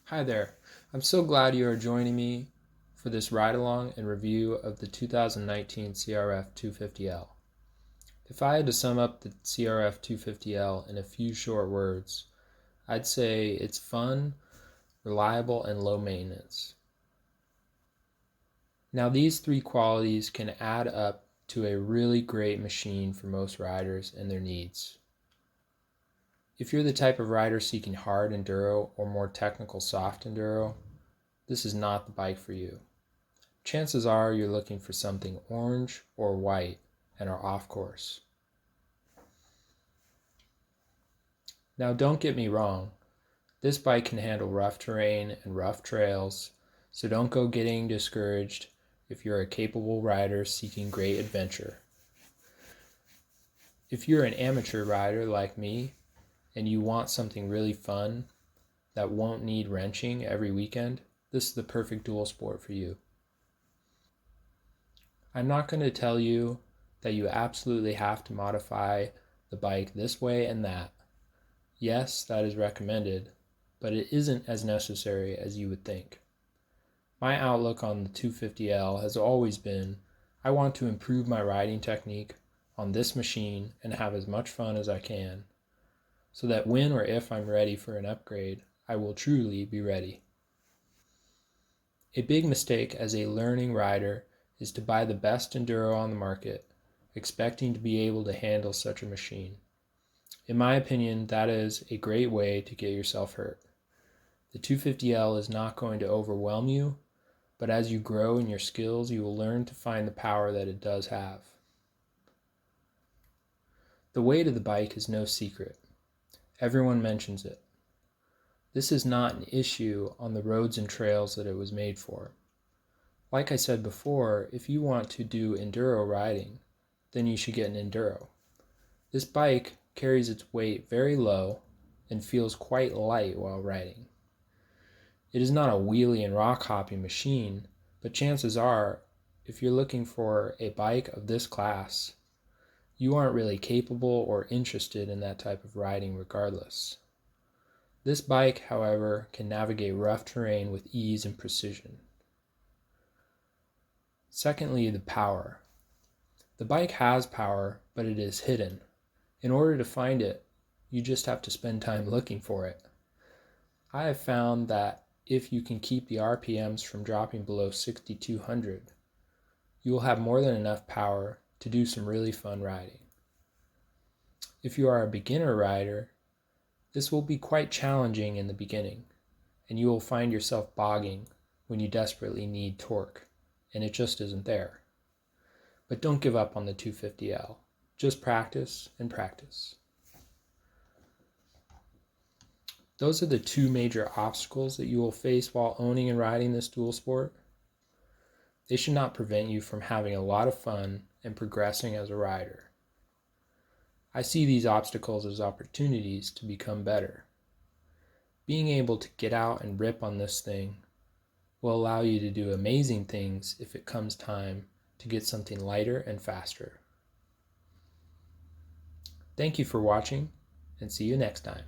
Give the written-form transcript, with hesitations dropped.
Hi there. I'm so glad you are joining me for this ride-along and review of the 2019 CRF250L. If I had to sum up the CRF250L in a few short words, I'd say it's fun, reliable, and low maintenance. Now these three qualities can add up to a really great machine for most riders and their needs. If you're the type of rider seeking hard enduro or more technical soft enduro, this is not the bike for you. Chances are you're looking for something orange or white and are off course. Now don't get me wrong, this bike can handle rough terrain and rough trails, so don't go getting discouraged if you're a capable rider seeking great adventure. If you're an amateur rider like me and you want something really fun that won't need wrenching every weekend, this is the perfect dual sport for you. I'm not going to tell you that you absolutely have to modify the bike this way and that. Yes, that is recommended, but it isn't as necessary as you would think. My outlook on the 250L has always been, I want to improve my riding technique on this machine and have as much fun as I can, so that when or if I'm ready for an upgrade, I will truly be ready. A big mistake as a learning rider is to buy the best enduro on the market, expecting to be able to handle such a machine. In my opinion, that is a great way to get yourself hurt. The 250L is not going to overwhelm you, but as you grow in your skills, you will learn to find the power that it does have. The weight of the bike is no secret. Everyone mentions it. This is not an issue on the roads and trails that it was made for. Like I said before, if you want to do enduro riding, then you should get an enduro. This bike carries its weight very low and feels quite light while riding. It is not a wheelie and rock hopping machine, but chances are, if you're looking for a bike of this class, you aren't really capable or interested in that type of riding regardless. This bike, however, can navigate rough terrain with ease and precision. Secondly, the power. The bike has power, but it is hidden. In order to find it, you just have to spend time looking for it. I have found that if you can keep the RPMs from dropping below 6,200, you will have more than enough power to do some really fun riding. If you are a beginner rider, this will be quite challenging in the beginning, and you will find yourself bogging when you desperately need torque, and it just isn't there. But don't give up on the 250L. Just practice and practice. Those are the two major obstacles that you will face while owning and riding this dual sport. They should not prevent you from having a lot of fun and progressing as a rider. I see these obstacles as opportunities to become better. Being able to get out and rip on this thing will allow you to do amazing things if it comes time to get something lighter and faster. Thank you for watching, and see you next time.